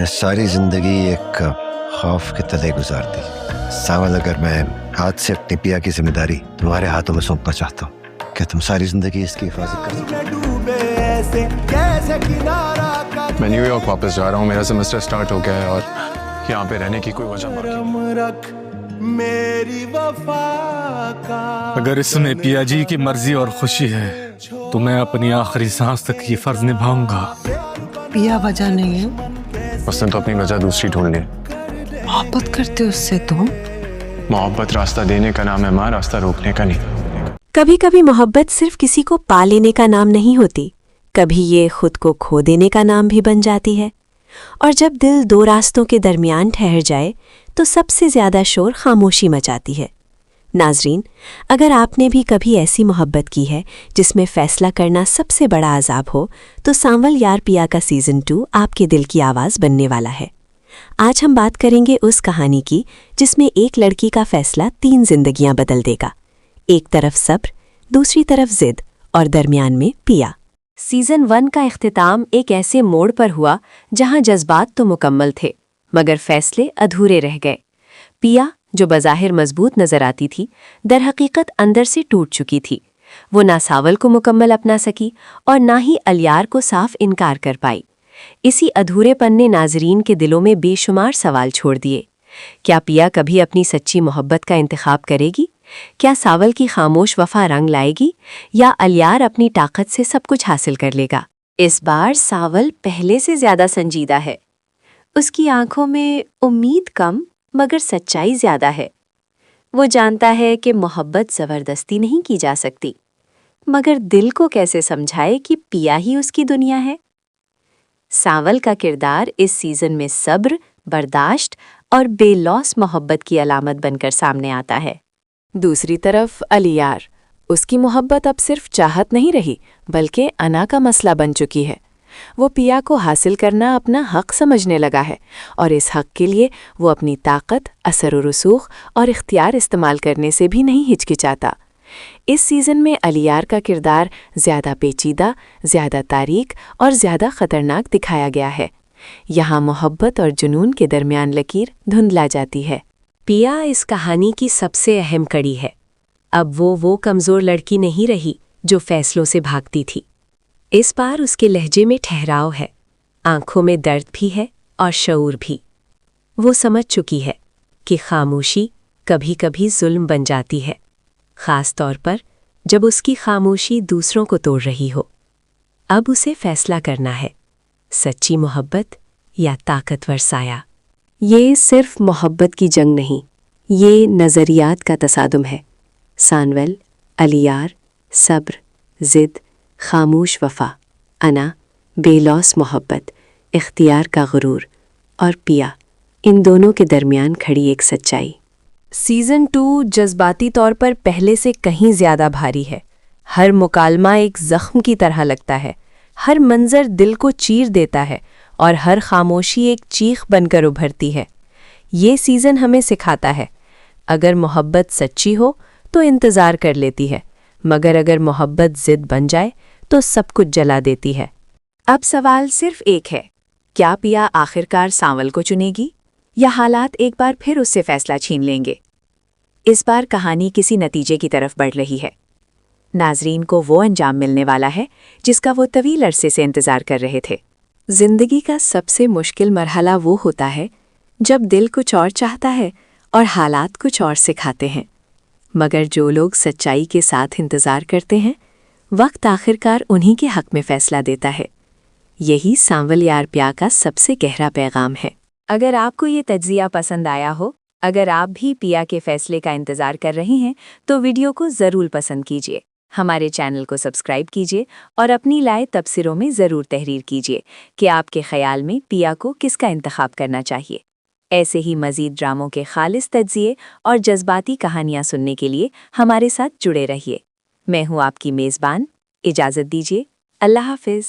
सारी जिंदगी एक खौफ के तले गुजार दी। सावल, अगर मैं हाथ से अपनी पिया की जिम्मेदारी तुम्हारे हाथों में सौंपना चाहता हूँ, क्या तुम सारी जिंदगी इसकी हिफाजत कर सकते? मैं न्यूयॉर्क वापस जा रहा हूँ, मेरा सेमेस्टर स्टार्ट हो गया है और यहाँ पे रहने की कोई वजह मेरी वफा का। अगर इसमें पिया जी की मर्जी और खुशी है तो मैं अपनी आखिरी सांस तक ये फर्ज निभाऊंगा। पिया वजह नहीं है, उसने तो अपनी वजह दूसरी ढूंढ ली। मोहब्बत करते उससे तुम? मोहब्बत रास्ता देने का नाम है मां, रास्ता रोकने का नहीं। कभी कभी मोहब्बत सिर्फ किसी को पा लेने का नाम नहीं होती, कभी ये खुद को खो देने का नाम भी बन जाती है। और जब दिल दो रास्तों के दरमियान ठहर जाए तो सबसे ज्यादा शोर खामोशी मचाती है। नाजरीन, अगर आपने भी कभी ऐसी मोहब्बत की है जिसमें फैसला करना सबसे बड़ा अजाब हो, तो सांवल यार पिया का सीज़न 2 आपके दिल की आवाज़ बनने वाला है। आज हम बात करेंगे उस कहानी की जिसमें एक लड़की का फैसला 3 जिंदगियां बदल देगा। एक तरफ सब्र, दूसरी तरफ जिद और दरमियान में पिया। सीज़न 1 का इख्तिताम एक ऐसे मोड़ पर हुआ जहां जज्बात तो मुकम्मल थे मगर फैसले अधूरे रह गए। पिया, जो बज़ाहिर मजबूत नजर आती थी, दरहकीकत अंदर से टूट चुकी थी। वो ना सावल को मुकम्मल अपना सकी और ना ही अलियार को साफ इनकार कर पाई। इसी अधूरेपन ने नाजरीन के दिलों में बेशुमार सवाल छोड़ दिए। क्या पिया कभी अपनी सच्ची मोहब्बत का इंतखाब करेगी? क्या सावल की खामोश वफा रंग लाएगी या अलियार अपनी ताकत से सब कुछ हासिल कर लेगा? इस बार सावल पहले से ज्यादा संजीदा है। उसकी आंखों में उम्मीद कम मगर सच्चाई ज्यादा है। वो जानता है कि मोहब्बत जबरदस्ती नहीं की जा सकती, मगर दिल को कैसे समझाए कि पिया ही उसकी दुनिया है। सावल का किरदार इस सीजन में सब्र, बर्दाश्त और बेलौस मोहब्बत की अलामत बनकर सामने आता है। दूसरी तरफ अलियार, उसकी मोहब्बत अब सिर्फ चाहत नहीं रही बल्कि अना का मसला बन चुकी है। वो पिया को हासिल करना अपना हक समझने लगा है और इस हक के लिए वो अपनी ताकत, असर व रसूख और इख्तियार इस्तेमाल करने से भी नहीं हिचकिचाता। इस सीज़न में अलियार का किरदार ज़्यादा पेचीदा, ज़्यादा तारीक और ज़्यादा ख़तरनाक दिखाया गया है। यहाँ मोहब्बत और जुनून के दरमियान लकीर धुंधला जाती है। पिया इस कहानी की सबसे अहम कड़ी है। अब वो कमज़ोर लड़की नहीं रही जो फैसलों से भागती थी। इस बार उसके लहजे में ठहराव है, आंखों में दर्द भी है और शऊर भी। वो समझ चुकी है कि खामोशी कभी कभी जुल्म बन जाती है, ख़ास तौर पर जब उसकी खामोशी दूसरों को तोड़ रही हो। अब उसे फैसला करना है, सच्ची मोहब्बत या ताकतवर साया। ये सिर्फ मोहब्बत की जंग नहीं, ये नज़रियात का तसादुम है। सांवल, अलियार, सब्र, जिद, खामोश वफा, अना, बेलौस मोहब्बत, इख्तियार का गुरूर और पिया, इन दोनों के दरमियान खड़ी एक सच्चाई। सीज़न 2 जज्बाती तौर पर पहले से कहीं ज़्यादा भारी है। हर मुकालमा एक ज़ख्म की तरह लगता है, हर मंज़र दिल को चीर देता है और हर खामोशी एक चीख बनकर उभरती है। ये सीज़न हमें सिखाता है, अगर मोहब्बत सच्ची हो तो इंतज़ार कर लेती है, मगर अगर मोहब्बत ज़िद बन जाए तो सब कुछ जला देती है। अब सवाल सिर्फ एक है, क्या पिया आखिरकार सांवल को चुनेगी या हालात एक बार फिर उससे फैसला छीन लेंगे? इस बार कहानी किसी नतीजे की तरफ बढ़ रही है। नाजरीन को वो अंजाम मिलने वाला है जिसका वो तवील अरसे से इंतज़ार कर रहे थे। जिंदगी का सबसे मुश्किल मरहला वो होता है जब दिल कुछ और चाहता है और हालात कुछ और सिखाते हैं, मगर जो लोग सच्चाई के साथ इंतज़ार करते हैं, वक्त आखिरकार उन्हीं के हक में फ़ैसला देता है। यही सांवल यार पिया का सबसे गहरा पैगाम है। अगर आपको ये तज्ज़िया पसंद आया हो, अगर आप भी पिया के फ़ैसले का इंतज़ार कर रहे हैं, तो वीडियो को ज़रूर पसंद कीजिए, हमारे चैनल को सब्सक्राइब कीजिए और अपनी लाए तबसरों में ज़रूर तहरीर कीजिए कि आपके ख़याल में पिया को किसका इंतखाब करना चाहिए। ऐसे ही मज़ीद ड्रामों के खालिस तज्ज़िये और जज्बाती कहानियाँ सुनने के लिए हमारे साथ जुड़े रहिए। मैं हूँ आपकी मेज़बान, इजाज़त दीजिए। अल्लाह हाफ़िज़।